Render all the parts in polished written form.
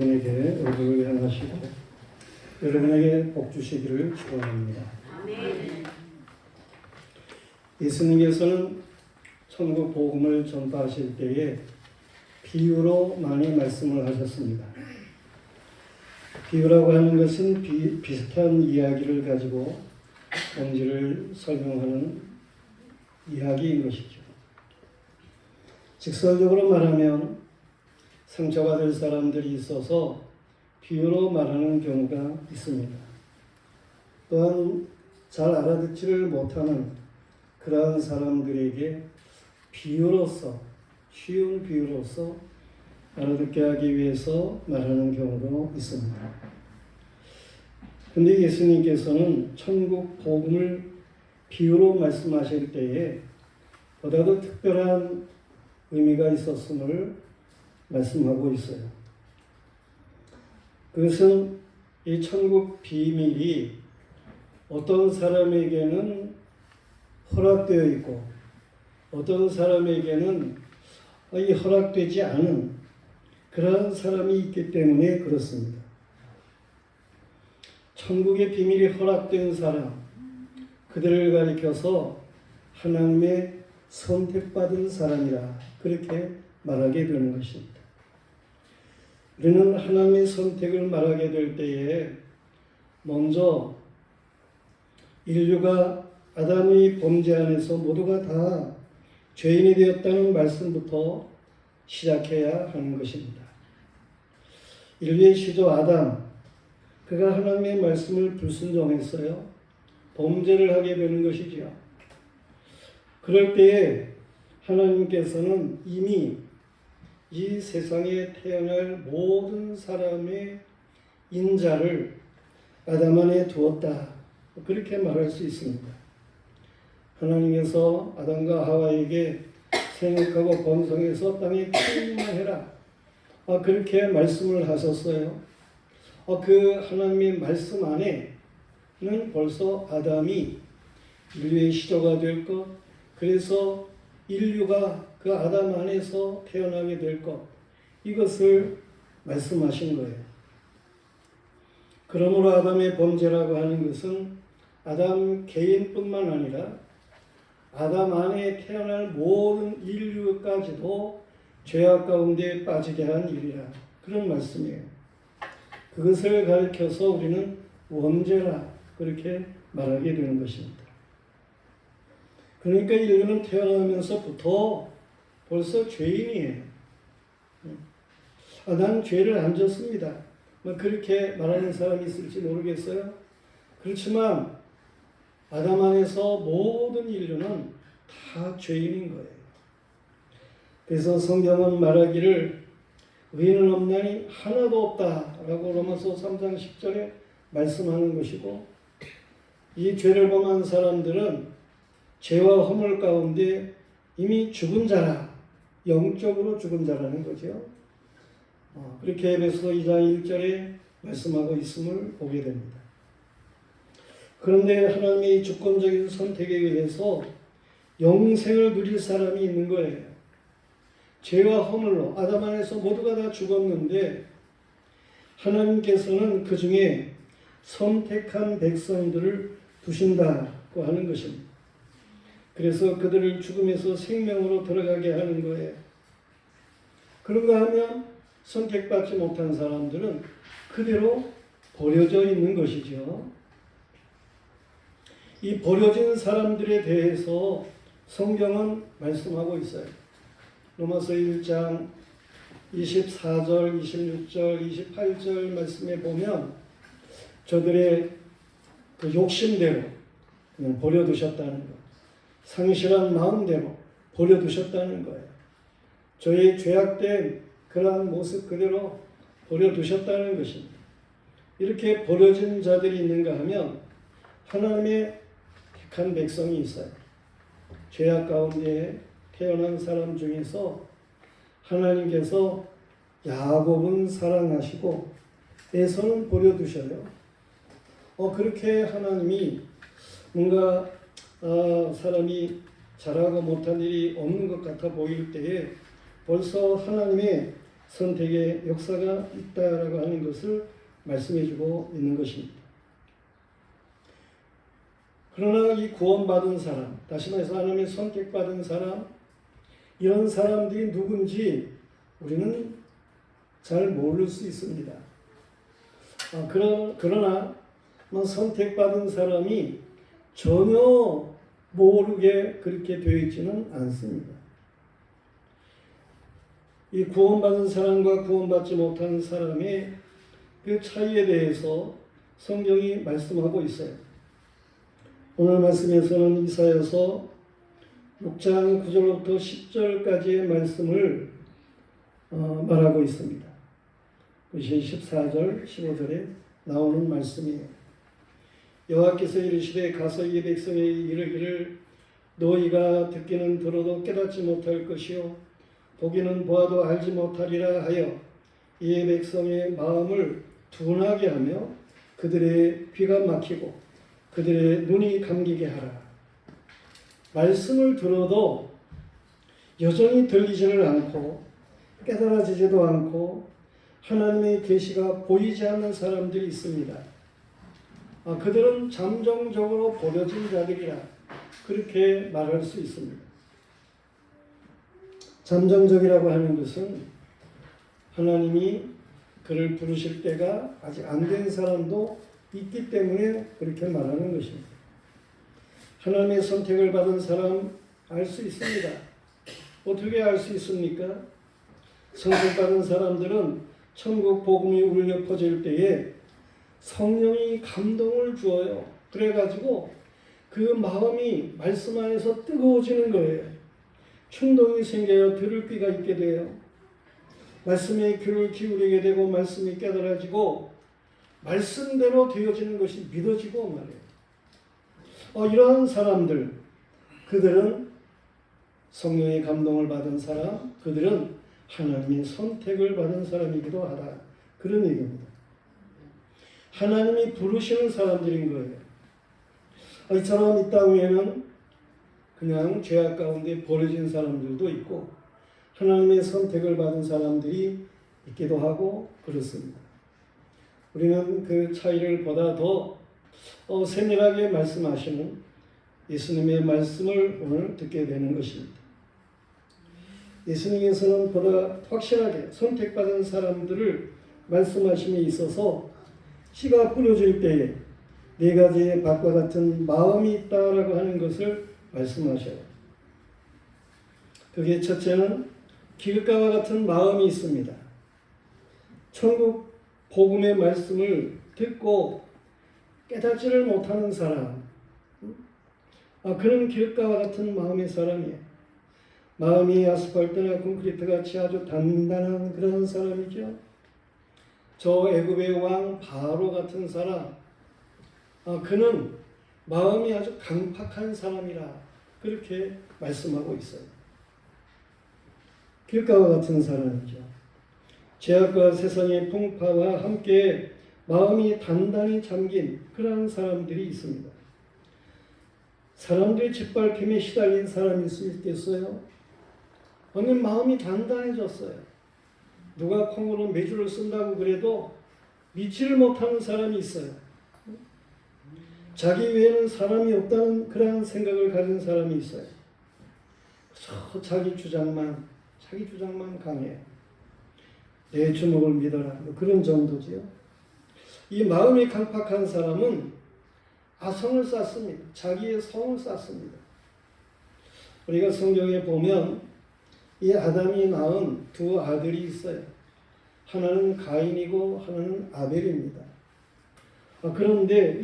여러분에게 얼굴을 향하시고 여러분에게 복 주시기를 축원합니다. 아멘. 예수님께서는 천국 복음을 전파하실 때에 비유로 많이 말씀을 하셨습니다. 비유라고 하는 것은 비슷한 이야기를 가지고 본질을 설명하는 이야기인 것이죠. 직설적으로 말하면 상처가 될 사람들이 있어서 비유로 말하는 경우가 있습니다. 또한 잘 알아듣지를 못하는 그러한 사람들에게 비유로서, 쉬운 비유로서 알아듣게 하기 위해서 말하는 경우도 있습니다. 그런데 예수님께서는 천국 복음을 비유로 말씀하실 때에 보다도 특별한 의미가 있었음을 말씀하고 있어요. 그것은 이 천국 비밀이 어떤 사람에게는 허락되어 있고 어떤 사람에게는 이 허락되지 않은 그러한 사람이 있기 때문에 그렇습니다. 천국의 비밀이 허락된 사람, 그들을 가리켜서 하나님의 선택받은 사람이라 그렇게 말하게 되는 것입니다. 우리는 하나님의 선택을 말하게 될 때에 먼저 인류가 아담의 범죄 안에서 모두가 다 죄인이 되었다는 말씀부터 시작해야 하는 것입니다. 인류의 시조 아담, 그가 하나님의 말씀을 불순종했어요. 범죄를 하게 되는 것이지요. 그럴 때에 하나님께서는 이미 이 세상에 태어날 모든 사람의 인자를 아담 안에 두었다. 그렇게 말할 수 있습니다. 하나님께서 아담과 하와에게 생육하고 번성해서 땅에 충만해라. 그렇게 말씀을 하셨어요. 그 하나님의 말씀 안에는 벌써 아담이 인류의 시조가 될 것, 그래서 인류가 그 아담 안에서 태어나게 될 것, 이것을 말씀하신 거예요. 그러므로 아담의 범죄라고 하는 것은 아담 개인뿐만 아니라 아담 안에 태어날 모든 인류까지도 죄악 가운데 빠지게 한 일이라, 그런 말씀이에요. 그것을 가리켜서 우리는 원죄라 그렇게 말하게 되는 것입니다. 그러니까 인류는 태어나면서부터 벌써 죄인이에요. 난 죄를 안 졌습니다. 그렇게 말하는 사람이 있을지 모르겠어요. 그렇지만 아담 안에서 모든 인류는 다 죄인인 거예요. 그래서 성경은 말하기를 의인은 없나니 하나도 없다라고 로마서 3장 10절에 말씀하는 것이고, 이 죄를 범한 사람들은 죄와 허물 가운데 이미 죽은 자라, 영적으로 죽은 자라는 거죠. 그렇게 에베소 2장 1절에 말씀하고 있음을 보게 됩니다. 그런데 하나님의 주권적인 선택에 의해서 영생을 누릴 사람이 있는 거예요. 죄와 허물로 아담 안에서 모두가 다 죽었는데 하나님께서는 그 중에 선택한 백성들을 두신다고 하는 것입니다. 그래서 그들을 죽음에서 생명으로 들어가게 하는 거예요. 그런가 하면 선택받지 못한 사람들은 그대로 버려져 있는 것이죠. 이 버려진 사람들에 대해서 성경은 말씀하고 있어요. 로마서 1장 24절, 26절, 28절 말씀에 보면 저들의 그 욕심대로 그냥 버려두셨다는 것, 상실한 마음대로 버려두셨다는 거예요. 저의 죄악된 그러한 모습 그대로 버려두셨다는 것입니다. 이렇게 버려진 자들이 있는가 하면 하나님의 택한 백성이 있어요. 죄악 가운데 태어난 사람 중에서 하나님께서 야곱은 사랑하시고 에서는 버려두셔요. 그렇게 하나님이 뭔가 사람이 잘하고 못한 일이 없는 것 같아 보일 때에 벌써 하나님의 선택의 역사가 있다라고 하는 것을 말씀해주고 있는 것입니다. 그러나 이 구원받은 사람, 다시 말해서 하나님의 선택받은 사람, 이런 사람들이 누군지 우리는 잘 모를 수 있습니다. 그러나 선택받은 사람이 전혀 모르게 그렇게 되어 있지는 않습니다. 이 구원받은 사람과 구원받지 못하는 사람의 그 차이에 대해서 성경이 말씀하고 있어요. 오늘 말씀에서는 이사야서 6장 9절부터 10절까지의 말씀을 말하고 있습니다. 그것이 14절, 15절에 나오는 말씀이에요. 여호와께서 이르시되 가서 이 백성에게 이르기를 너희가 듣기는 들어도 깨닫지 못할 것이요 보기는 보아도 알지 못하리라 하여 이 백성의 마음을 둔하게 하며 그들의 귀가 막히고 그들의 눈이 감기게 하라. 말씀을 들어도 여전히 들리지를 않고 깨달아지지도 않고 하나님의 계시가 보이지 않는 사람들이 있습니다. 그들은 잠정적으로 버려진 자들이라 그렇게 말할 수 있습니다. 잠정적이라고 하는 것은 하나님이 그를 부르실 때가 아직 안 된 사람도 있기 때문에 그렇게 말하는 것입니다. 하나님의 선택을 받은 사람 알 수 있습니다. 어떻게 알 수 있습니까? 선택받은 사람들은 천국 복음이 울려 퍼질 때에 성령이 감동을 주어요. 그래가지고 그 마음이 말씀 안에서 뜨거워지는 거예요. 충동이 생겨요. 들을 귀가 있게 돼요. 말씀에 귀를 기울이게 되고 말씀이 깨달아지고 말씀대로 되어지는 것이 믿어지고 말이에요. 이러한 사람들, 그들은 성령의 감동을 받은 사람, 그들은 하나님의 선택을 받은 사람이기도 하다. 그런 얘기입니다. 하나님이 부르시는 사람들인 거예요. 이처럼 이 땅 위에는 그냥 죄악 가운데 버려진 사람들도 있고 하나님의 선택을 받은 사람들이 있기도 하고 그렇습니다. 우리는 그 차이를 보다 더 세밀하게 말씀하시는 예수님의 말씀을 오늘 듣게 되는 것입니다. 예수님께서는 보다 확실하게 선택받은 사람들을 말씀하심에 있어서 씨가 뿌려질 때에 네 가지의 밭과 같은 마음이 있다라고 하는 것을 말씀하셔요. 그게 첫째는 길가와 같은 마음이 있습니다. 천국 복음의 말씀을 듣고 깨닫지를 못하는 사람, 그런 길가와 같은 마음의 사람이에요. 마음이 아스팔트나 콘크리트 같이 아주 단단한 그런 사람이죠. 저 애굽의 왕 바로 같은 사람, 그는 마음이 아주 강팍한 사람이라 그렇게 말씀하고 있어요. 길가와 같은 사람이죠. 죄악과 세상의 풍파와 함께 마음이 단단히 잠긴 그런 사람들이 있습니다. 사람들의 짓밟힘에 시달린 사람일 수 있겠어요? 어느 마음이 단단해졌어요. 누가 콩으로 매주를 쓴다고 그래도 믿지를 못하는 사람이 있어요. 자기 외에는 사람이 없다는 그런 생각을 가진 사람이 있어요. 자기 주장만 강해. 내 주먹을 믿어라. 그런 정도지요. 이 마음이 강팍한 사람은 아성을 쌓습니다. 자기의 성을 쌓습니다. 우리가 성경에 보면 이 아담이 낳은 두 아들이 있어요. 하나는 가인이고 하나는 아벨입니다. 그런데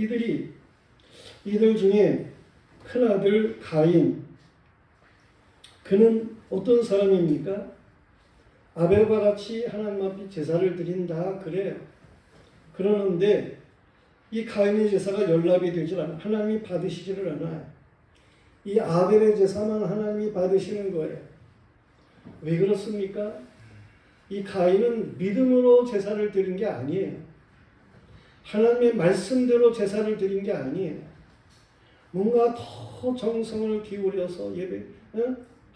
이들 중에 큰아들 가인, 그는 어떤 사람입니까? 아벨과 같이 하나님 앞에 제사를 드린다 그래요. 그러는데 이 가인의 제사가 연락이 되질 않아요. 하나님이 받으시지를 않아요. 이 아벨의 제사만 하나님이 받으시는 거예요. 왜 그렇습니까? 이 가인은 믿음으로 제사를 드린 게 아니에요. 하나님의 말씀대로 제사를 드린 게 아니에요. 뭔가 더 정성을 기울여서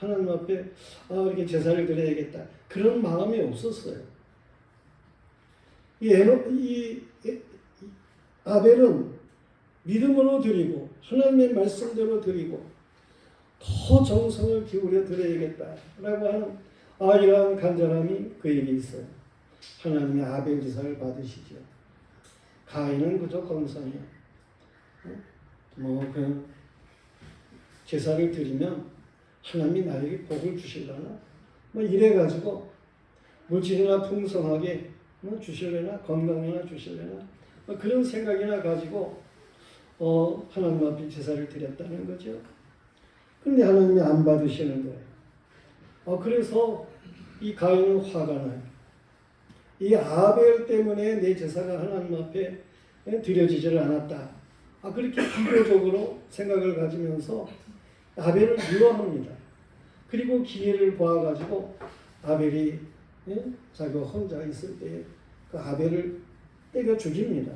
하나님 앞에 이렇게 제사를 드려야겠다. 그런 마음이 없었어요. 이 아벨은 믿음으로 드리고 하나님의 말씀대로 드리고 더 정성을 기울여 드려야겠다라고 하는 이러한 간절함이 그에게 있어요. 하나님의 아벨 제사를 받으시죠. 가인은 그저 건성이야. 그 제사를 드리면 하나님이 나에게 복을 주실려나? 이래가지고 물질이나 풍성하게 주실려나? 건강이나 주실려나? 그런 생각이나 가지고 하나님 앞에 제사를 드렸다는 거죠. 근데 하나님이 안 받으시는 거예요. 그래서 이 가인은 화가 나요. 이 아벨 때문에 내 제사가 하나님 앞에 드려지지를 않았다. 그렇게 비교적으로 생각을 가지면서 아벨을 미워합니다. 그리고 기회를 보아가지고 아벨이 자기가 혼자 있을 때 그 아벨을 때려 죽입니다.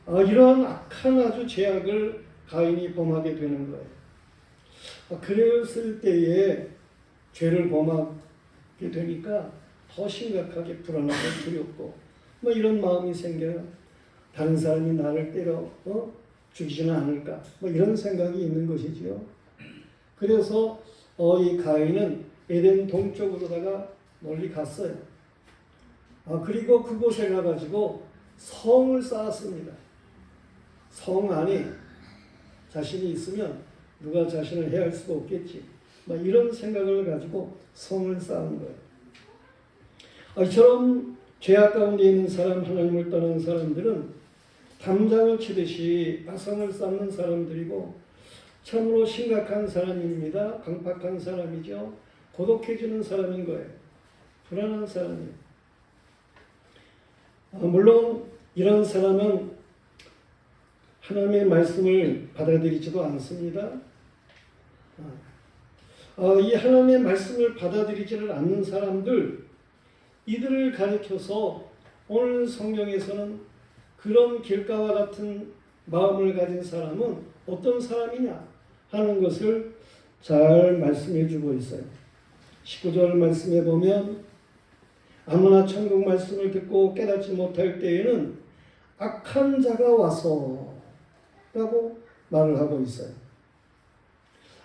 이러한 악한 아주 죄악을 가인이 범하게 되는 거예요. 그랬을 때에 죄를 범하게 되니까 더 심각하게 불안하고 두렵고 이런 마음이 생겨요. 다른 사람이 나를 때려 죽이지는 않을까 이런 생각이 있는 것이지요. 그래서 이 가인은 에덴 동쪽으로다가 멀리 갔어요. 그리고 그곳에 가가지고 성을 쌓았습니다. 성 안에 자신이 있으면 누가 자신을 해할 수가 없겠지. 이런 생각을 가지고 성을 쌓은 거예요. 이처럼 죄악 가운데 있는 사람, 하나님을 떠난 사람들은 담장을 치듯이 가성을 쌓는 사람들이고 참으로 심각한 사람입니다. 강팍한 사람이죠. 고독해지는 사람인 거예요. 불안한 사람이에요. 물론 이런 사람은 하나님의 말씀을 받아들이지도 않습니다. 이 하나님의 말씀을 받아들이지를 않는 사람들, 이들을 가리켜서 오늘 성경에서는 그런 길가와 같은 마음을 가진 사람은 어떤 사람이냐 하는 것을 잘 말씀해 주고 있어요. 19절 말씀에 보면 아무나 천국 말씀을 듣고 깨닫지 못할 때에는 악한 자가 와서 라고 말을 하고 있어요.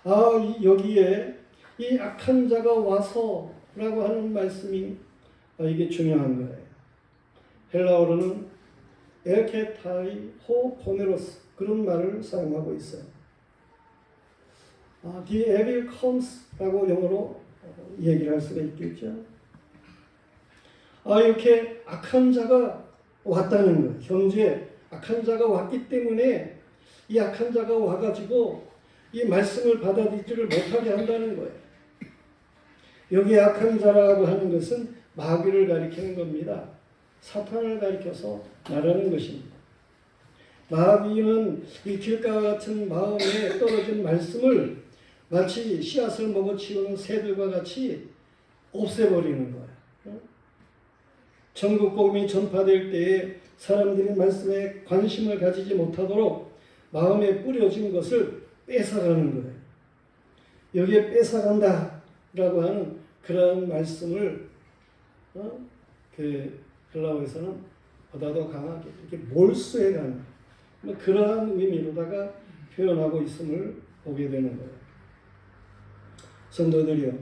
여기에 이 악한 자가 와서 라고 하는 말씀이 이게 중요한 거예요. 헬라어로는 에케타이 호 포네로스 그런 말을 사용하고 있어요. The evil comes 라고 영어로 얘기를 할 수가 있겠죠. 이렇게 악한 자가 왔다는 거예요. 현재 악한 자가 왔기 때문에 이 악한 자가 와가지고 이 말씀을 받아들이지를 못하게 한다는 거예요. 여기 악한 자라고 하는 것은 마귀를 가리키는 겁니다. 사탄을 가리켜서 말하는 것입니다. 마귀는 이 길가와 같은 마음에 떨어진 말씀을 마치 씨앗을 먹어치우는 새들과 같이 없애버리는 거예요. 전국 복음이 전파될 때에 사람들이 말씀에 관심을 가지지 못하도록 마음에 뿌려진 것을 뺏어가는 거예요. 여기에 뺏어간다라고 하는 그런 말씀을 그 헬라어에서는 보다도 강하게 이렇게 몰수해가는 그러한 의미로다가 표현하고 있음을 보게 되는 거예요. 성도들이요,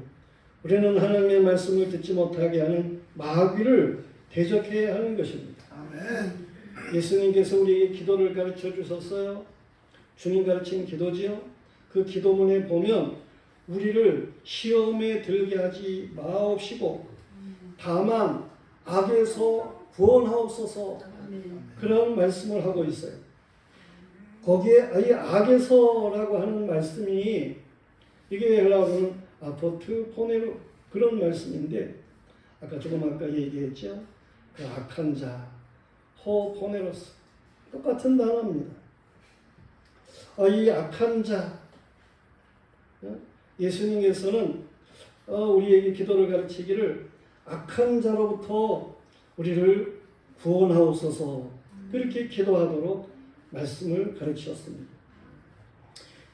우리는 하나님의 말씀을 듣지 못하게 하는 마귀를 대적해야 하는 것입니다. 아멘. 예수님께서 우리에게 기도를 가르쳐 주셨어요. 주님 가르친 기도지요. 그 기도문에 보면 우리를 시험에 들게 하지 마옵시고 다만 악에서 구원하옵소서 그런 말씀을 하고 있어요. 거기에 이 악에서라고 하는 말씀이 이게 헬라어로는 아포트 포네로 그런 말씀인데 아까 얘기했죠. 그 악한 자, 호 포네로스 똑같은 단어입니다. 이 악한 자, 예수님께서는 우리에게 기도를 가르치기를 악한 자로부터 우리를 구원하옵소서 그렇게 기도하도록 말씀을 가르치셨습니다.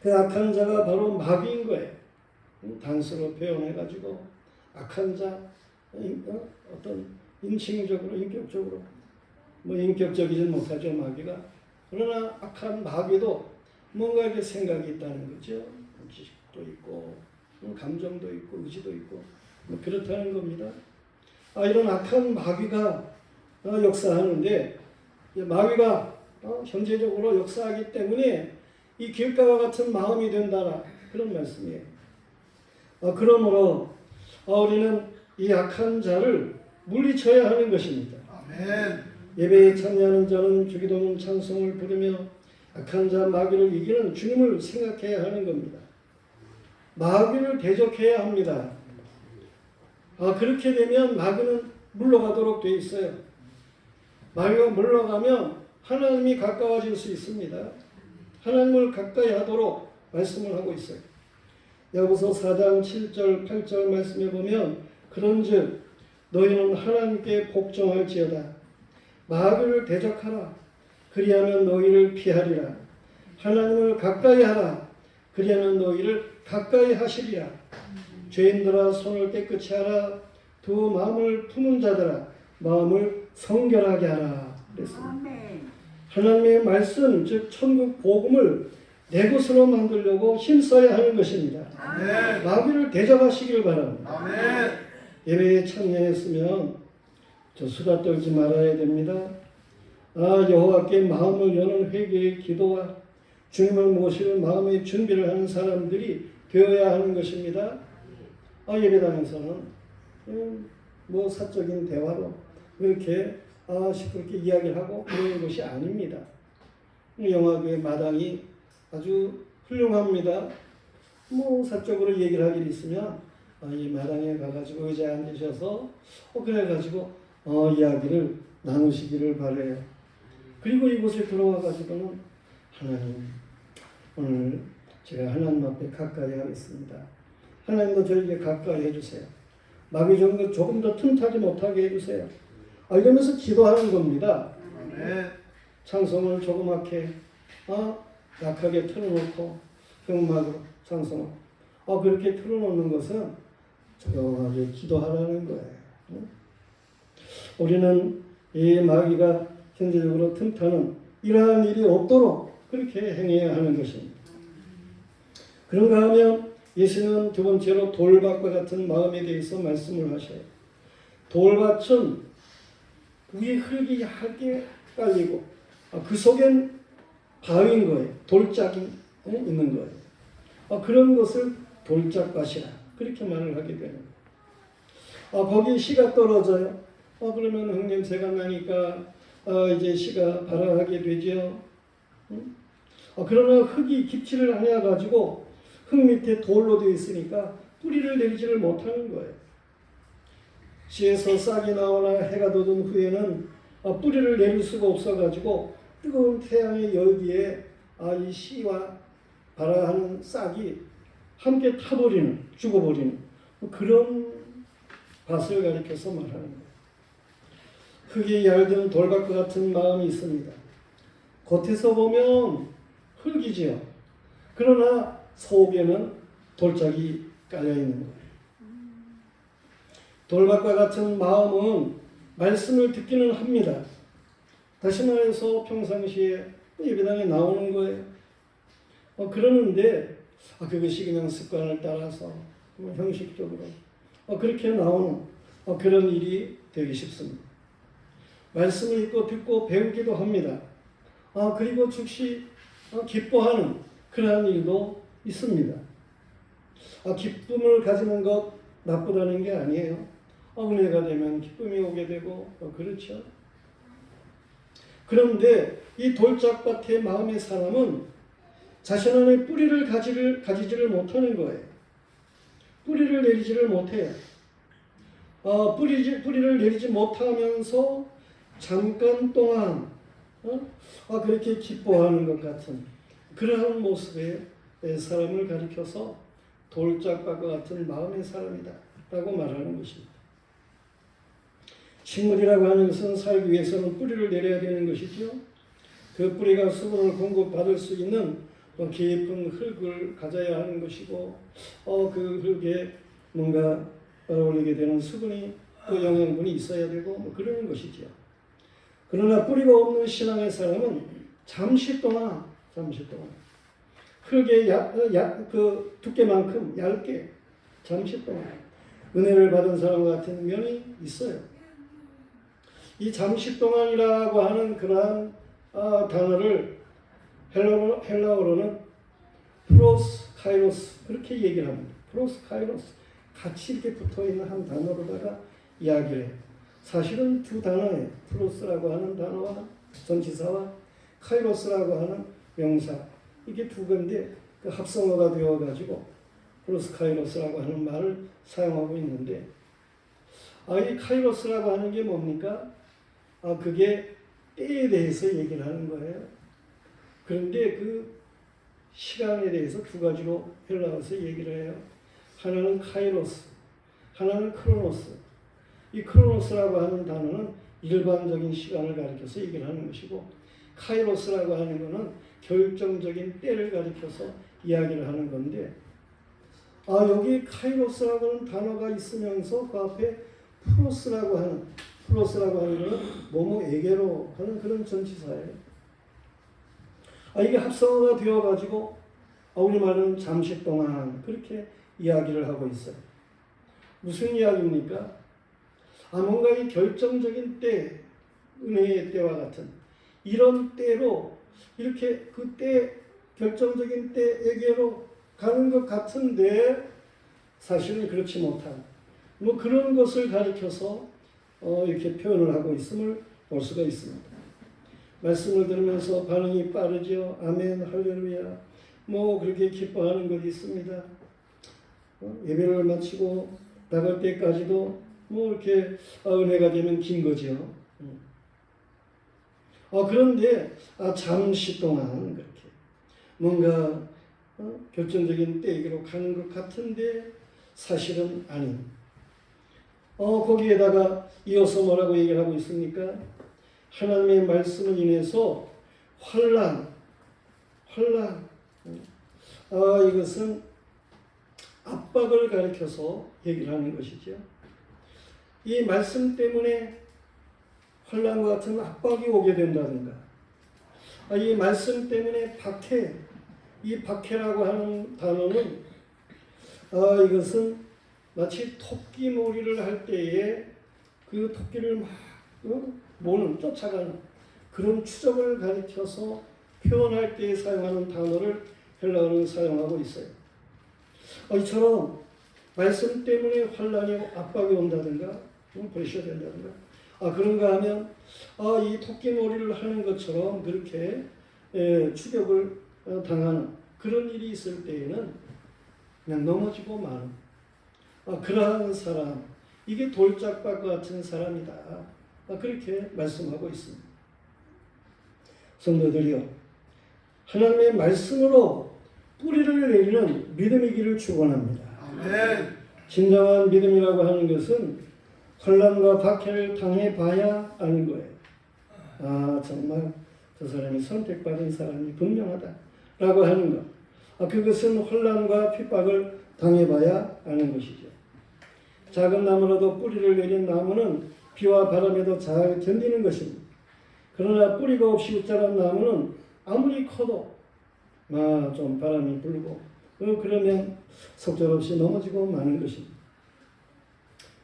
그 악한 자가 바로 마귀인 거예요. 단수로 표현해가지고 악한 자, 어떤 인칭적으로 인격적으로 뭐 인격적이진 못하죠 마귀가. 그러나 악한 마귀도 뭔가 이렇게 생각이 있다는 거죠. 지식도 있고 감정도 있고 의지도 있고 뭐 그렇다는 겁니다. 이런 악한 마귀가 역사하는데 마귀가 현재적으로 역사하기 때문에 이 길가와 같은 마음이 된다라 그런 말씀이에요. 그러므로 우리는 이 악한 자를 물리쳐야 하는 것입니다. 아멘. 예배에 참여하는 자는 주기도문 찬송을 부르며 악한 자 마귀를 이기는 주님을 생각해야 하는 겁니다. 마귀를 대적해야 합니다. 그렇게 되면 마귀는 물러가도록 되어 있어요. 마귀가 물러가면 하나님이 가까워질 수 있습니다. 하나님을 가까이 하도록 말씀을 하고 있어요. 야고보서 4장 7절 8절 말씀에 보면 그런즉 너희는 하나님께 복종할지어다. 마귀를 대적하라. 그리하면 너희를 피하리라. 하나님을 가까이 하라. 그리하면 너희를 가까이 하시리라. 죄인들아 손을 깨끗이 하라. 두 마음을 품은 자들아 마음을 성결하게 하라. 그랬습니다. 하나님의 말씀 즉 천국 복음을 내 것으로 만들려고 힘써야 하는 것입니다. 아멘. 마귀를 대적하시길 바랍니다. 아멘. 예배에 참여했으면 수다 떨지 말아야 됩니다. 여호와께 마음을 여는 회개의 기도와 주님을 모실 마음의 준비를 하는 사람들이 되어야 하는 것입니다. 예배당에서는 뭐 사적인 대화로 그렇게 시끄럽게 이야기를 하고 그러는 것이 아닙니다. 영화교회 마당이 아주 훌륭합니다. 뭐 사적으로 얘기를 할 일이 있으면 이 마당에 가가지고 의자에 앉으셔서 그래가지고 이야기를 나누시기를 바라요. 그리고 이곳에 들어와가지고는 하나님 오늘 제가 하나님 앞에 가까이 하겠습니다. 하나님도 저에게 가까이 해주세요. 마귀 조금 더 틈타지 못하게 해주세요. 이러면서 기도하는 겁니다. 아멘. 찬송을 조그맣게 약하게 틀어놓고 흑막으로 찬송을 그렇게 틀어놓는 것은 조용하게 기도하라는 거예요. 우리는 이 마귀가 현재적으로 틈타는 이러한 일이 없도록 그렇게 행해야 하는 것입니다. 그런가 하면 예수는 두 번째로 돌밭과 같은 마음에 대해서 말씀을 하셔요. 돌밭은 위에 흙이 얇게 깔리고 그 속엔 바위인 거예요. 돌짝이 있는 거예요. 그런 것을 돌짝밭이라 그렇게 말을 하게 되는 거예요. 거기에 씨가 떨어져요. 그러면 흙냄새가 나니까 이제 씨가 발아하게 되죠. 그러나 흙이 깊지를 않아가지고 흙 밑에 돌로 되어 있으니까 뿌리를 내리지를 못하는 거예요. 씨에서 싹이 나오나 해가 돋은 후에는 뿌리를 내릴 수가 없어가지고 뜨거운 태양의 열기에 이 씨와 발아하는 싹이 함께 타버리는, 죽어버리는 그런 밭을 가리켜서 말하는 거예요. 흙이 얇은 돌밭과 같은 마음이 있습니다. 겉에서 보면 흙이지요. 그러나 속에는 돌짝이 깔려있는 거예요. 돌밭과 같은 마음은 말씀을 듣기는 합니다. 다시 말해서 평상시에 예배당에 나오는 거예요. 그러는데 그것이 그냥 습관을 따라서 형식적으로 그렇게 나오는 그런 일이 되기 쉽습니다. 말씀을 읽고 듣고 배우기도 합니다. 그리고 즉시 기뻐하는 그러한 일도 있습니다. 기쁨을 가지는 것 나쁘다는 게 아니에요. 은혜가 되면 기쁨이 오게 되고 그렇죠. 그런데 이 돌짝밭의 마음의 사람은 자신 안에 뿌리를 가지지를 못하는 거예요. 뿌리를 내리지를 못해요. 뿌리를 내리지 못하면서 잠깐 동안 그렇게 기뻐하는 것 같은 그러한 모습의 사람을 가리켜서 돌짝밭과 같은 마음의 사람이다 라고 말하는 것입니다. 식물이라고 하는 것은 살기 위해서는 뿌리를 내려야 되는 것이죠. 그 뿌리가 수분을 공급받을 수 있는 깊은 흙을 가져야 하는 것이고 그 흙에 뭔가 어울리게 되는 수분이 또 영양분이 있어야 되고 뭐 그러는 것이지요. 그러나 뿌리가 없는 신앙의 사람은 잠시 동안 흙의 그 두께만큼 얇게 잠시 동안 은혜를 받은 사람 같은 면이 있어요. 이 잠시 동안이라고 하는 그러한 단어를 헬라어로는 프로스 카이로스 그렇게 얘기를 합니다. 프로스 카이로스 같이 이렇게 붙어있는 한 단어로다가 이야기를 해요. 사실은 두 단어에 프로스라고 하는 단어와 전치사와 카이로스라고 하는 명사 이게 두 건데 그 합성어가 되어가지고 프로스 카이로스라고 하는 말을 사용하고 있는데 이 카이로스라고 하는 게 뭡니까? 그게 때에 대해서 얘기를 하는 거예요. 그런데 그 시간에 대해서 두 가지로 헬라어에서 얘기를 해요. 하나는 카이로스, 하나는 크로노스. 이 크로노스라고 하는 단어는 일반적인 시간을 가리켜서 얘기를 하는 것이고 카이로스라고 하는 것은 결정적인 때를 가리켜서 이야기를 하는 건데 여기 카이로스라고 하는 단어가 있으면서 그 앞에 프로스라고 하는 것은 뭐뭐에게로 하는 그런 전치사예요. 이게 합성어가 되어가지고 우리말은 잠시 동안 그렇게 이야기를 하고 있어요. 무슨 이야기입니까? 뭔가 이 결정적인 때, 은혜의 때와 같은 이런 때로 이렇게 그 때, 결정적인 때에게로 가는 것 같은데 사실은 그렇지 못한 뭐 그런 것을 가리켜서 이렇게 표현을 하고 있음을 볼 수가 있습니다. 말씀을 들으면서 반응이 빠르죠. 아멘, 할렐루야. 뭐 그렇게 기뻐하는 것이 있습니다. 예배를 마치고 나갈 때까지도 뭐 이렇게 은혜가 되면 긴 거죠. 그런데 잠시 동안 그렇게 뭔가 결정적인 때에게로 가는 것 같은데 사실은 아닌. 거기에다가 이어서 뭐라고 얘기를 하고 있습니까? 하나님의 말씀을 인해서 환난. 이것은 압박을 가리켜서 얘기를 하는 것이죠. 이 말씀 때문에 환난과 같은 압박이 오게 된다든가, 이 말씀 때문에 박해, 이 박해라고 하는 단어는 이것은 마치 토끼몰이를 할 때에 그 토끼를 막 모는, 쫓아가는 그런 추적을 가리켜서 표현할 때 사용하는 단어를 헬라어는 사용하고 있어요. 이처럼 말씀 때문에 환난이 압박이 온다든가 버리셔야 된다든가 그런가 하면 이 토끼몰이를 하는 것처럼 그렇게 추격을 당하는 그런 일이 있을 때에는 그냥 넘어지고 마는 그러한 사람, 이게 돌짝밭과 같은 사람이다. 그렇게 말씀하고 있습니다. 성도들이요, 하나님의 말씀으로 뿌리를 내리는 믿음이기를 축원합니다. 아멘. 진정한 믿음이라고 하는 것은 환난과 박해를 당해봐야 아는 거예요. 정말 저 사람이 선택받은 사람이 분명하다라고 하는 것. 그것은 환난과 핍박을 당해봐야 아는 것이죠. 작은 나무라도 뿌리를 내린 나무는 비와 바람에도 잘 견디는 것입니다. 그러나 뿌리가 없이 자란 나무는 아무리 커도 좀 바람이 불고 그러면 속절없이 넘어지고 마는 것입니다.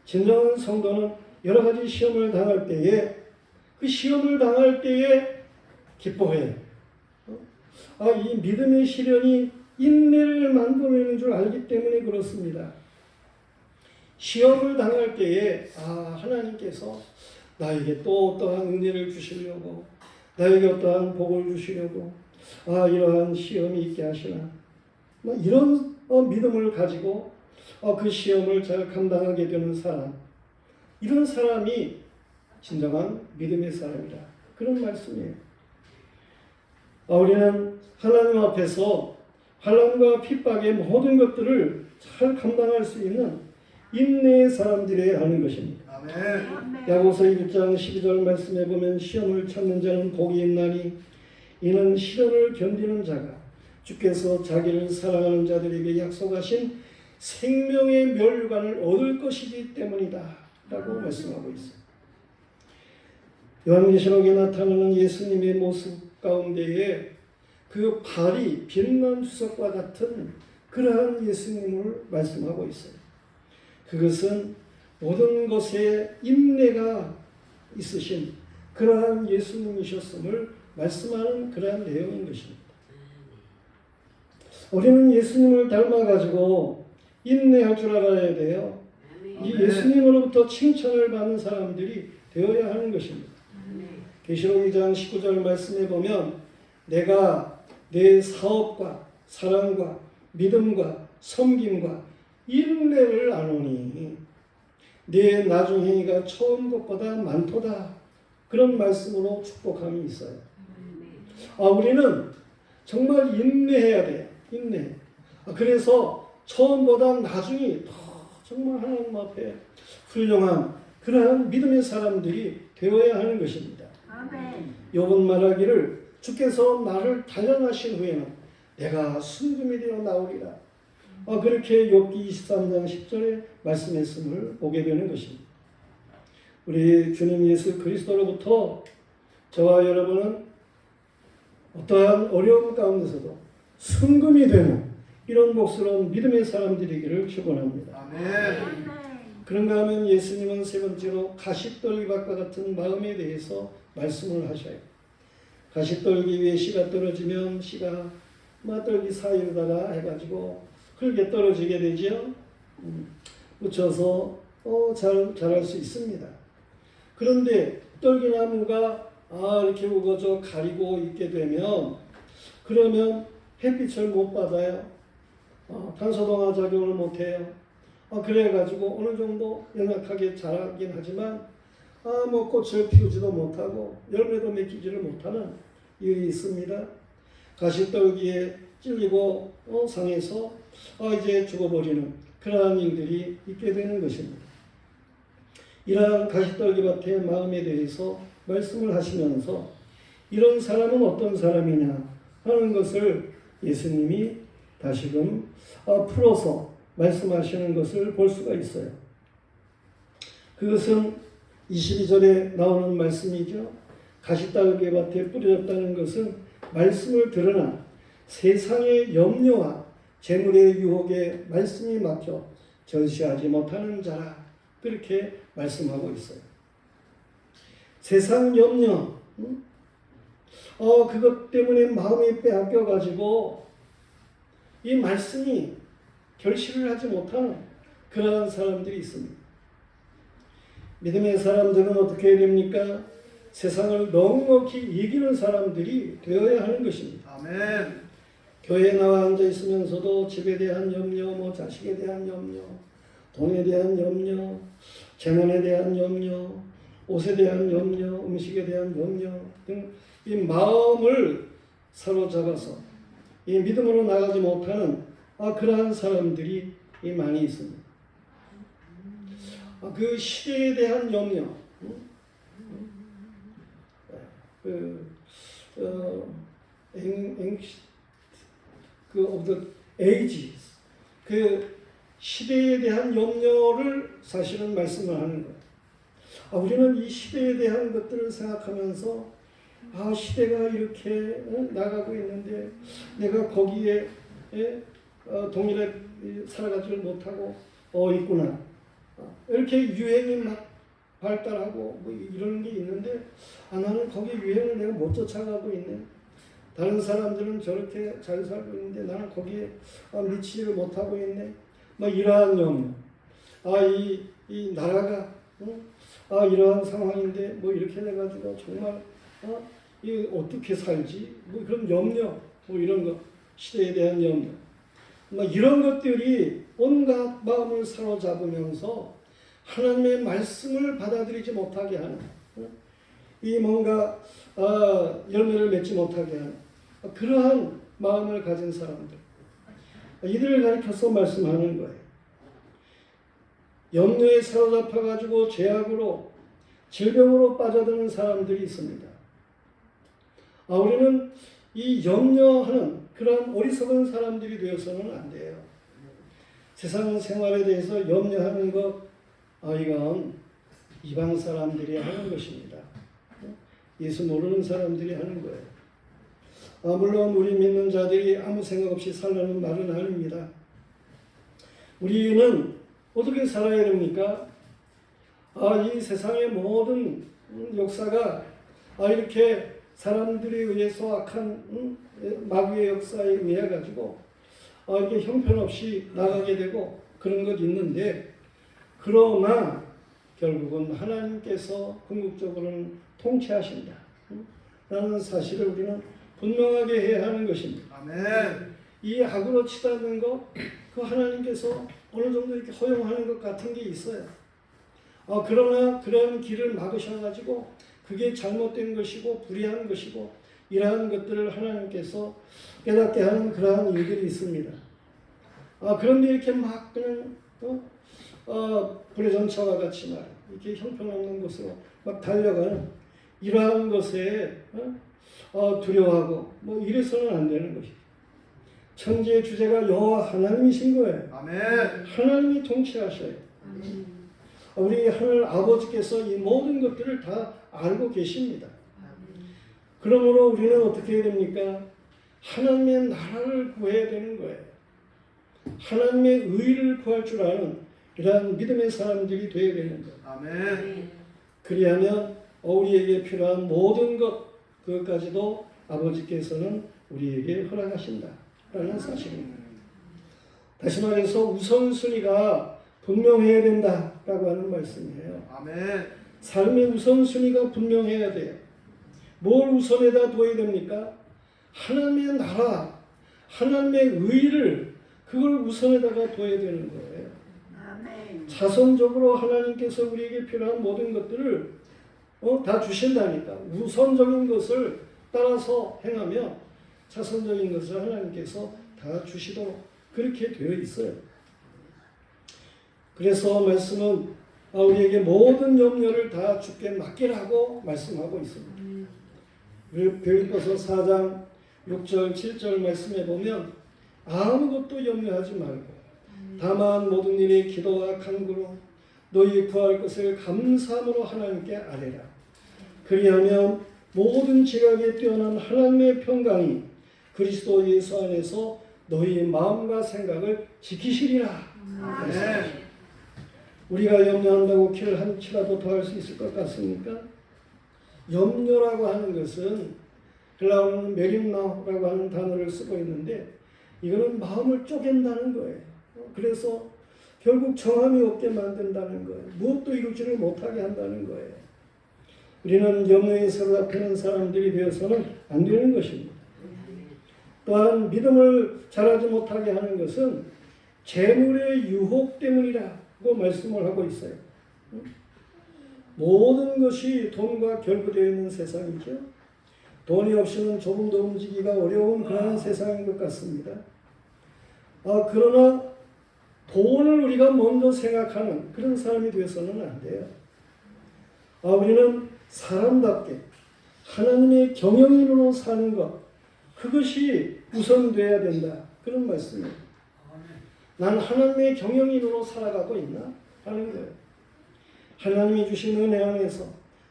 진정한 성도는 여러 가지 시험을 당할 때에 그 시험을 당할 때에 기뻐해요. 이 믿음의 시련이 인내를 만들어내는 줄 알기 때문에 그렇습니다. 시험을 당할 때에 하나님께서 나에게 또 어떠한 은혜를 주시려고, 나에게 어떠한 복을 주시려고 이러한 시험이 있게 하시나, 이런 믿음을 가지고 그 시험을 잘 감당하게 되는 사람, 이런 사람이 진정한 믿음의 사람이다. 그런 말씀이에요. 우리는 하나님 앞에서 환난과 핍박의 모든 것들을 잘 감당할 수 있는 인내의 사람들이어야 하는 것입니다. 아멘. 야고보서 1장 12절 말씀에 보면 시험을 참는 자는 복이 있나니 이는 시련을 견디는 자가 주께서 자기를 사랑하는 자들에게 약속하신 생명의 멸류관을 얻을 것이기 때문이다 라고 말씀하고 있어요. 요한계시록에 나타나는 예수님의 모습 가운데에 그 발이 빛난 주석과 같은 그러한 예수님을 말씀하고 있어요. 그것은 모든 것에 인내가 있으신 그러한 예수님이셨음을 말씀하는 그러한 내용인 것입니다. 우리는 예수님을 닮아가지고 인내할 줄 알아야 돼요. 이 예수님으로부터 칭찬을 받는 사람들이 되어야 하는 것입니다. 계시록 2장 19절 말씀에 보면 내가 내 사업과 사랑과 믿음과 섬김과 인내를 아노니 내 나중 행위가 처음 것보다 많도다. 그런 말씀으로 축복함이 있어요. 우리는 정말 인내해야 돼요. 인내. 그래서 처음보다 나중이 더 정말 하나님 앞에 훌륭한 그러한 믿음의 사람들이 되어야 하는 것입니다. 욥은 말하기를 주께서 나를 단련하신 후에는 내가 순금이 되어 나오리라. 그렇게 욥기 23장 10절에 말씀했음을 보게 되는 것입니다. 우리 주님 예수 그리스도로부터 저와 여러분은 어떠한 어려움 가운데서도 순금이 되는 이런 복스러운 믿음의 사람들이기를 축원합니다. 아멘. 그런가 하면 예수님은 세 번째로 가시떨기밭과 같은 마음에 대해서 말씀을 하셔요. 가시떨기 위에 씨가 떨어지면 씨가 마떨기 사이로다가 해가지고 흙에 떨어지게 되죠. 묻혀서 자랄 수 있습니다. 그런데 떨기나무가 이렇게 우거져 가리고 있게 되면 그러면 햇빛을 못 받아요. 탄소동화 작용을 못해요. 그래가지고 어느 정도 연약하게 자라긴 하지만 꽃을 피우지도 못하고 열매도 맺히지를 못하는 일이 있습니다. 가시떨기에 찔리고 상해서 이제 죽어버리는 그러한 일들이 있게 되는 것입니다. 이러한 가시떨기밭의 마음에 대해서 말씀을 하시면서 이런 사람은 어떤 사람이냐 하는 것을 예수님이 다시금 풀어서 말씀하시는 것을 볼 수가 있어요. 그것은 22절에 나오는 말씀이죠. 가시떨기밭에 뿌려졌다는 것은 말씀을 들으나 세상의 염려와 재물의 유혹에 말씀이 막혀 전시하지 못하는 자라 그렇게 말씀하고 있어요. 세상 염려, 그것 때문에 마음이 빼앗겨가지고 이 말씀이 결실을 하지 못하는 그러한 사람들이 있습니다. 믿음의 사람들은 어떻게 해야 됩니까? 세상을 넉넉히 이기는 사람들이 되어야 하는 것입니다. 아멘. 교회에 나와 앉아 있으면서도 집에 대한 염려, 자식에 대한 염려, 돈에 대한 염려, 재물에 대한 염려, 옷에 대한 염려, 음식에 대한 염려 등 이 마음을 사로잡아서 이 믿음으로 나가지 못하는 그러한 사람들이 많이 있습니다. 그 시대에 대한 염려, of the ages, 그 시대에 대한 염려를 사실은 말씀을 하는 거예요. 우리는 이 시대에 대한 것들을 생각하면서 시대가 이렇게 나가고 있는데 내가 거기에 동일하게 살아가지를 못하고 있구나. 이렇게 유행이 막 발달하고 이런 게 있는데 나는 거기 유행을 내가 못 쫓아가고 있네. 다른 사람들은 저렇게 잘 살고 있는데 나는 거기에 미치지를 못하고 있네. 이러한 염려. 이 나라가 이러한 상황인데 이렇게 해가지고 정말 이 어떻게 살지? 그런 염려, 이런 것, 시대에 대한 염려. 이런 것들이 온갖 마음을 사로잡으면서 하나님의 말씀을 받아들이지 못하게 하는, 이 뭔가 열매를 맺지 못하게 하는 그러한 마음을 가진 사람들, 이들을 가리켜서 말씀하는 거예요. 염려에 사로잡혀가지고 죄악으로 질병으로 빠져드는 사람들이 있습니다. 우리는 이 염려하는 그런 어리석은 사람들이 되어서는 안 돼요. 세상 생활에 대해서 염려하는 것, 이건 이방 사람들이 하는 것입니다. 예수 모르는 사람들이 하는 거예요. 물론 우리 믿는 자들이 아무 생각 없이 살라는 말은 아닙니다. 우리는 어떻게 살아야 됩니까? 이 세상의 모든 역사가 이렇게 사람들에 의해서 악한 마귀의 역사에 의해 가지고 이렇게 형편없이 나가게 되고 그런 것 있는데, 그러나 결국은 하나님께서 궁극적으로는 통치하신다 라는 사실을 우리는 분명하게 해야 하는 것입니다. 아멘. 이 악으로 치닫는 것, 그 하나님께서 어느 정도 이렇게 허용하는 것 같은 게 있어요. 그러나 그런 길을 막으셔가지고 그게 잘못된 것이고 불의한 것이고 이러한 것들을 하나님께서 깨닫게 하는 그러한 일들이 있습니다. 그런데 이렇게 막 그냥 불의 전차와 같이 말 이렇게 형편없는 곳으로 막 달려가는 이러한 것에 두려워하고 뭐 이래서는 안 되는 것이죠. 천지의 주제가 여호와 하나님이신 거예요. 아멘. 하나님이 통치하셔요. 우리 하늘 아버지께서 이 모든 것들을 다 알고 계십니다. 그러므로 우리는 어떻게 해야 됩니까? 하나님의 나라를 구해야 되는 거예요. 하나님의 의를 구할 줄 아는 이러한 믿음의 사람들이 되어야 되는 거예요. 아멘. 그리하면 우리에게 필요한 모든 것, 그것까지도 아버지께서는 우리에게 허락하신다라는 사실입니다. 다시 말해서 우선순위가 분명해야 된다라고 하는 말씀이에요. 아멘. 삶의 우선순위가 분명해야 돼요. 뭘 우선에다 둬야 됩니까? 하나님의 나라, 하나님의 의를 그걸 우선에다가 둬야 되는 거예요. 아멘. 자선적으로 하나님께서 우리에게 필요한 모든 것들을 다 주신다니까. 우선적인 것을 따라서 행하며 자선적인 것을 하나님께서 다 주시도록 그렇게 되어 있어요. 그래서 말씀은 우리에게 모든 염려를 다 주께 맡기라고 말씀하고 있습니다. 빌립보서 4장 6절 7절 말씀에 보면 아무것도 염려하지 말고 다만 모든 일에 기도와 간구로 너희 구할 것을 감사함으로 하나님께 아뢰라. 그리하면 모든 지각에 뛰어난 하나님의 평강이 그리스도 예수 안에서 너희 마음과 생각을 지키시리라. 아멘. 우리가 염려한다고 키를 한 치라도 더 할 수 있을 것 같습니까? 염려라고 하는 것은 헬라어는 메림나라고 하는 단어를 쓰고 있는데 이거는 마음을 쪼갠다는 거예요. 그래서 결국 정함이 없게 만든다는 거예요. 무엇도 이루지를 못하게 한다는 거예요. 우리는 염려에 사로잡히는 사람들이 되어서는 안 되는 것입니다. 또한 믿음을 잘하지 못하게 하는 것은 재물의 유혹 때문이라고 말씀을 하고 있어요. 모든 것이 돈과 결부되어 있는 세상이죠. 돈이 없이는 조금 더 움직이기가 어려운 그런 세상인 것 같습니다. 그러나 돈을 우리가 먼저 생각하는 그런 사람이 되어서는 안 돼요. 우리는 사람답게 하나님의 경영인으로 사는 것, 그것이 우선돼야 된다. 그런 말씀이에요. 난 하나님의 경영인으로 살아가고 있나? 하는 거예요. 하나님이 주신 은혜 안에서,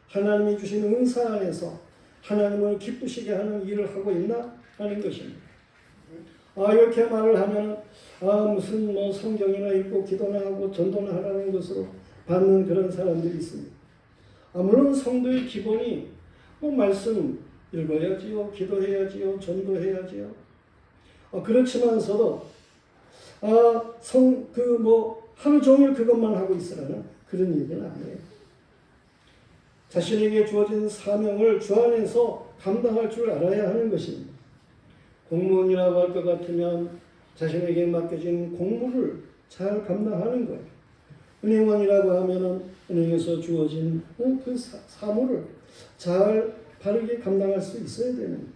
하나님이 주신 은사 안에서 하나님을 기쁘시게 하는 일을 하고 있나? 하는 것입니다. 이렇게 말을 하면 무슨 성경이나 읽고 기도나 하고 전도나 하라는 것으로 받는 그런 사람들이 있습니다. 물론 성도의 기본이 말씀 읽어야지요, 기도해야지요, 전도해야지요. 그렇지만서도 하루 종일 그것만 하고 있으라는 그런 얘기는 아니에요. 자신에게 주어진 사명을 주 안에서 감당할 줄 알아야 하는 것입니다. 공무원이라고 할 것 같으면 자신에게 맡겨진 공무를 잘 감당하는 거예요. 은행원이라고 하면은 은행에서 주어진 그 사무를 잘 바르게 감당할 수 있어야 되는 거예요.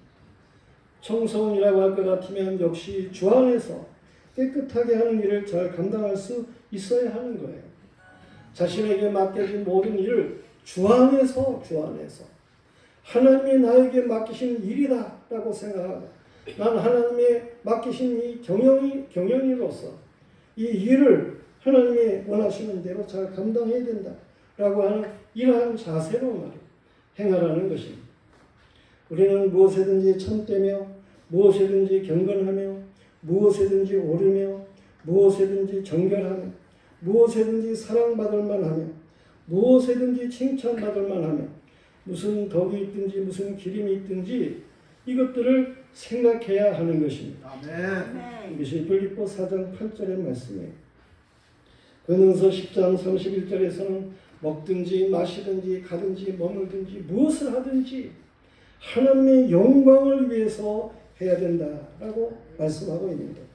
청소원이라고 할 것 같으면 역시 주 안에서 깨끗하게 하는 일을 잘 감당할 수 있어야 하는 거예요. 자신에게 맡겨진 모든 일을 주 안에서 하나님이 나에게 맡기신 일이다 라고 생각하고 난 하나님의 맡기신 이 경영인으로서 이 일을 하나님이 원하시는 대로 잘 감당해야 된다 라고 하는 이러한 자세로 말이에요. 행하라는 것입니다. 우리는 무엇이든지 참되며 무엇이든지 경건하며 무엇이든지 옳으며 무엇이든지 정결하며 무엇이든지 사랑받을 만하며 무엇이든지 칭찬받을 만하며 무슨 덕이 있든지 무슨 기림이 있든지 이것들을 생각해야 하는 것입니다. 아멘. 이것이 빌립보 4장 8절의 말씀이에요. 고린도서 10장 31절에서는 먹든지 마시든지 가든지 머물든지 무엇을 하든지 하나님의 영광을 위해서 해야 된다라고 말씀하고 있는 거예요.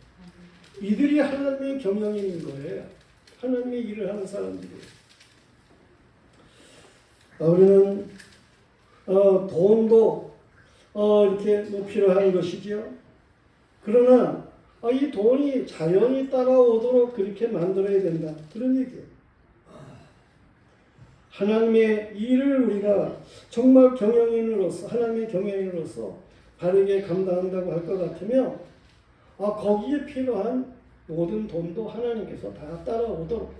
이들이 하나님의 경영인인 거예요. 하나님의 일을 하는 사람들이에요. 우리는 돈도 이렇게 뭐 필요한 것이지요. 그러나 이 돈이 자연히 따라오도록 그렇게 만들어야 된다. 그런 얘기예요. 하나님의 일을 우리가 정말 경영인으로서 하나님의 경영인으로서 바르게 감당한다고 할 것 같으면 거기에 필요한 모든 돈도 하나님께서 다 따라오도록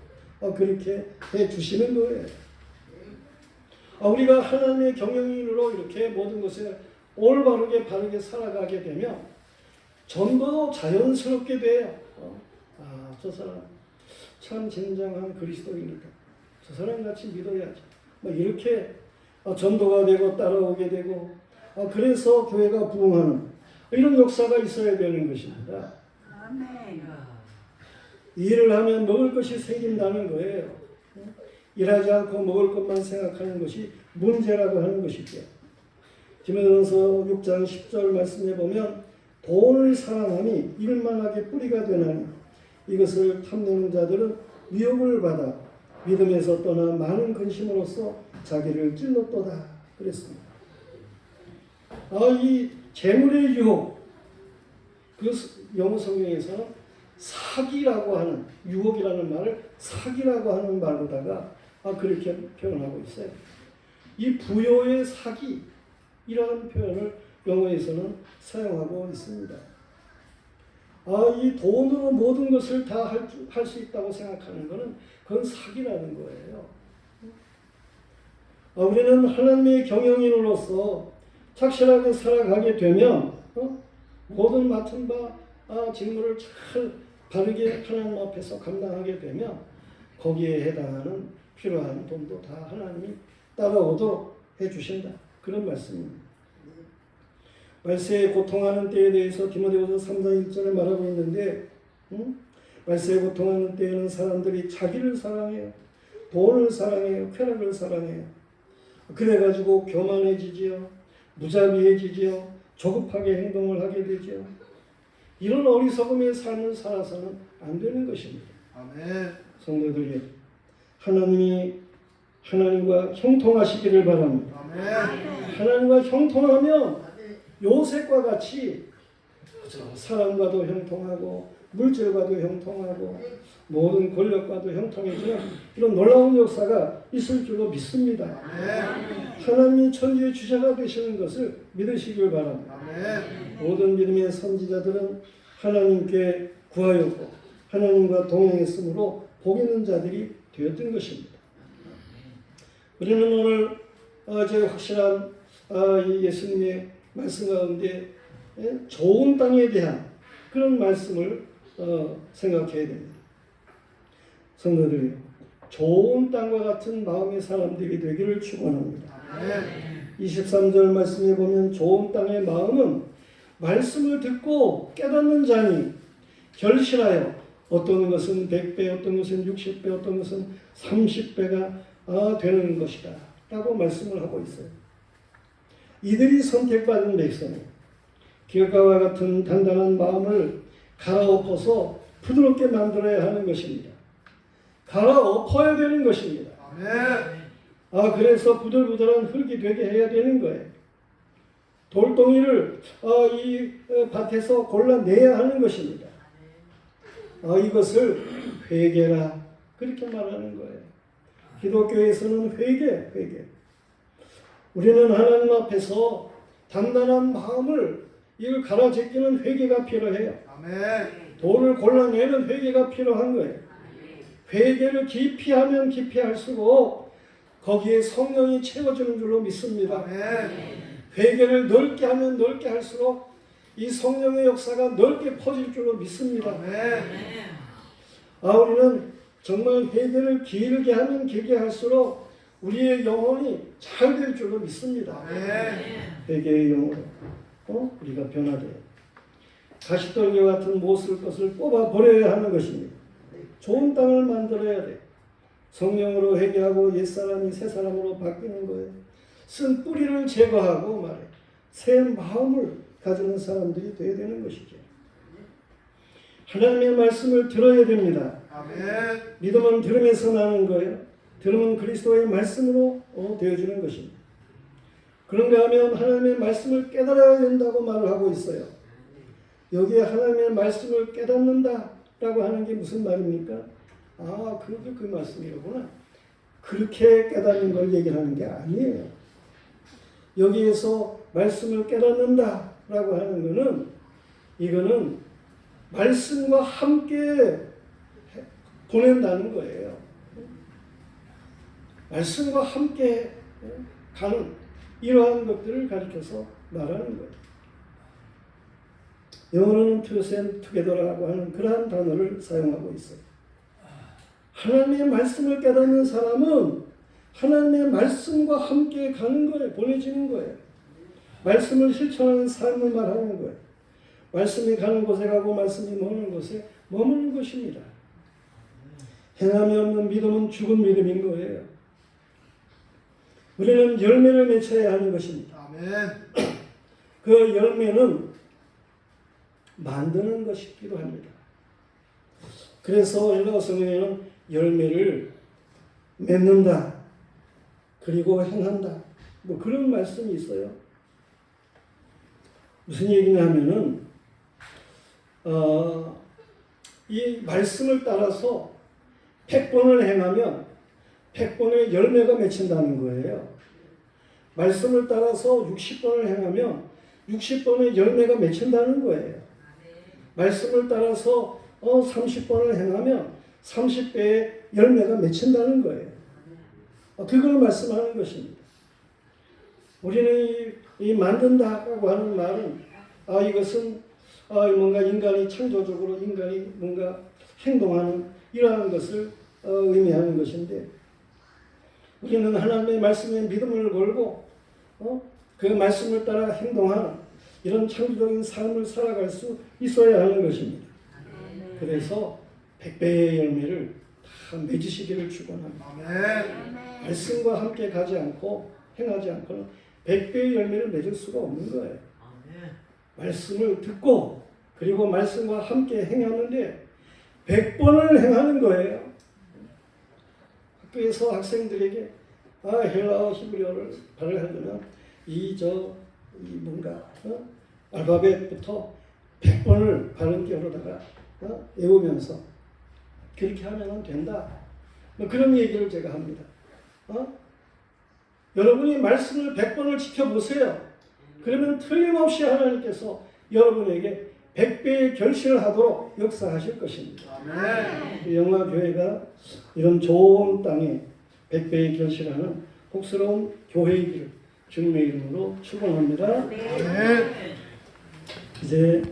그렇게 해 주시는 거예요. 우리가 하나님의 경영인으로 이렇게 모든 것을 올바르게 바르게 살아가게 되면 전도도 자연스럽게 돼요. 저 사람 참 진정한 그리스도인이다. 저 사람 같이 믿어야지. 이렇게 전도가 되고 따라오게 되고 그래서 교회가 부흥하는 이런 역사가 있어야 되는 것입니다. 아멘. 일을 하면 먹을 것이 생긴다는 거예요. 일하지 않고 먹을 것만 생각하는 것이 문제라고 하는 것이죠. 디모데전서 6장 10절 말씀에 보면 돈을 사랑함이 일만하게 뿌리가 되나니 이것을 탐내는 자들은 미혹을 받아 믿음에서 떠나 많은 근심으로써 자기를 찔렀도다 그랬습니다. 이 재물의 유혹, 그 영어 성경에서는 사기라고 하는 유혹이라는 말을 사기라고 하는 말로다가 그렇게 표현하고 있어요. 이 부요의 사기이라는 표현을 영어에서는 사용하고 있습니다. 이 돈으로 모든 것을 다 할 수 있다고 생각하는 것은 그건 사기라는 거예요. 우리는 하나님의 경영인으로서 착실하게 살아가게 되면 모든 맡은 바 직무를 잘 바르게 하나님 앞에서 감당하게 되면 거기에 해당하는 필요한 돈도 다 하나님이 따라오도록 해주신다. 그런 말씀입니다. 말세에 고통하는 때에 대해서 디모데후서 3장 1절에 말하고 있는데 말세에 고통하는 때에는 사람들이 자기를 사랑해요. 돈을 사랑해요. 쾌락을 사랑해요. 그래가지고 교만해지지요. 무자비해지지요. 조급하게 행동을 하게 되지요. 이런 어리석음의 삶을 살아서는 안 되는 것입니다. 아멘. 성도들이 하나님과 형통하시기를 바랍니다. 아멘. 하나님과 형통하면 요셉과 같이 사람과도 형통하고 물질과도 형통하고 모든 권력과도 형통해지는 이런 놀라운 역사가 있을 줄로 믿습니다. 아멘. 하나님이 천지의 주자가 되시는 것을 믿으시길 바랍니다. 아멘. 모든 믿음의 선지자들은 하나님께 구하였고 하나님과 동행했으므로 복 있는 자들이 되었던 것입니다. 우리는 오늘 제 확실한 이 예수님의 말씀 가운데 좋은 땅에 대한 그런 말씀을 생각해야 됩니다. 성도들이 좋은 땅과 같은 마음의 사람들이 되기를 축원합니다. 23절 말씀에 보면 좋은 땅의 마음은 말씀을 듣고 깨닫는 자니 결실하여 어떤 것은 100배, 어떤 것은 60배, 어떤 것은 30배가 되는 것이다 라고 말씀을 하고 있어요. 이들이 선택받은 백성은 길가와 같은 단단한 마음을 갈아엎어서 부드럽게 만들어야 하는 것입니다. 갈아엎어야 되는 것입니다. 아멘. 그래서 부들부들한 흙이 되게 해야 되는 거예요. 돌덩이를 이 밭에서 골라내야 하는 것입니다. 이것을 회개라 그렇게 말하는 거예요. 기독교에서는 회개. 우리는 하나님 앞에서 단단한 마음을 이걸 갈아제끼는 회개가 필요해요. 아멘. 돈을 골라내는 회개가 필요한 거예요. 회개를 깊이 하면 깊이 할수록 거기에 성령이 채워주는 줄로 믿습니다. 아멘. 회개를 넓게 하면 넓게 할수록 이 성령의 역사가 넓게 퍼질 줄로 믿습니다. 아멘. 우리는 정말 회개를 길게 하면 길게 할수록 우리의 영혼이 잘 될 줄로 믿습니다. 아멘. 회개의 영혼으로 우리가 변화돼요. 가시떨기 같은 못 쓸 것을 뽑아 버려야 하는 것입니다. 좋은 땅을 만들어야 돼. 성령으로 회개하고 옛사람이 새사람으로 바뀌는 거예요. 쓴 뿌리를 제거하고 말해 새 마음을 가지는 사람들이 되어야 되는 것이죠. 하나님의 말씀을 들어야 됩니다. 아멘. 믿음은 들음에서 나는 거예요. 들음은 그리스도의 말씀으로 되어지는 것입니다. 그런가 하면 하나님의 말씀을 깨달아야 된다고 말을 하고 있어요. 여기에 하나님의 말씀을 깨닫는다라고 하는 게 무슨 말입니까? 그게 그 말씀이로구나. 그렇게 깨닫는 걸 얘기하는 게 아니에요. 여기에서 말씀을 깨닫는다라고 하는 거는 이거는 말씀과 함께 보낸다는 거예요. 말씀과 함께 가는 이러한 것들을 가리켜서 말하는 거예요. 영어로는 truth and together라고 하는 그러한 단어를 사용하고 있어요. 하나님의 말씀을 깨닫는 사람은 하나님의 말씀과 함께 가는 거예요. 보내지는 거예요. 말씀을 실천하는 삶을 말하는 거예요. 말씀이 가는 곳에 가고 말씀이 머무는 곳에 머무는 것입니다. 행함이 없는 믿음은 죽은 믿음인 거예요. 우리는 열매를 맺어야 하는 것입니다. 아멘. 그 열매는 만드는 것이기도 합니다. 그래서 엘라어 성경에는 열매를 맺는다. 그리고 행한다. 뭐 그런 말씀이 있어요. 무슨 얘기냐 하면은 이 말씀을 따라서 100번을 행하면 100번의 열매가 맺힌다는 거예요. 말씀을 따라서 60번을 행하면 60번의 열매가 맺힌다는 거예요. 말씀을 따라서 30번을 행하면 30배의 열매가 맺힌다는 거예요. 그걸 말씀하는 것입니다. 우리는 이 만든다라고 하는 말은 이것은 뭔가 인간이 창조적으로 인간이 뭔가 행동하는 이러한 것을 의미하는 것인데 우리는 하나님의 말씀에 믿음을 걸고 그 말씀을 따라 행동하는 이런 창조적인 삶을 살아갈 수 있어야 하는 것입니다. 그래서 100배의 열매를 다 맺으시기를 축원합니다. 아멘. 말씀과 함께 가지 않고 행하지 않고는 100배의 열매를 맺을 수가 없는 거예요. 말씀을 듣고 그리고 말씀과 함께 행하는데 100번을 행하는 거예요. 학교에서 학생들에게 헬라어 히브리어를 발음하려면 뭔가 알파벳부터 100번을 발음 기어로다가 외우면서 그렇게 하면 된다. 뭐 그런 얘기를 제가 합니다. 여러분이 말씀을 100번을 지켜보세요. 그러면 틀림없이 하나님께서 여러분에게 100배의 결실을 하도록 역사하실 것입니다. 아멘. 영화교회가 이런 좋은 땅에 100배의 결실하는 복스러운 교회이기를 주님의 이름으로 축원합니다. 아멘. 이제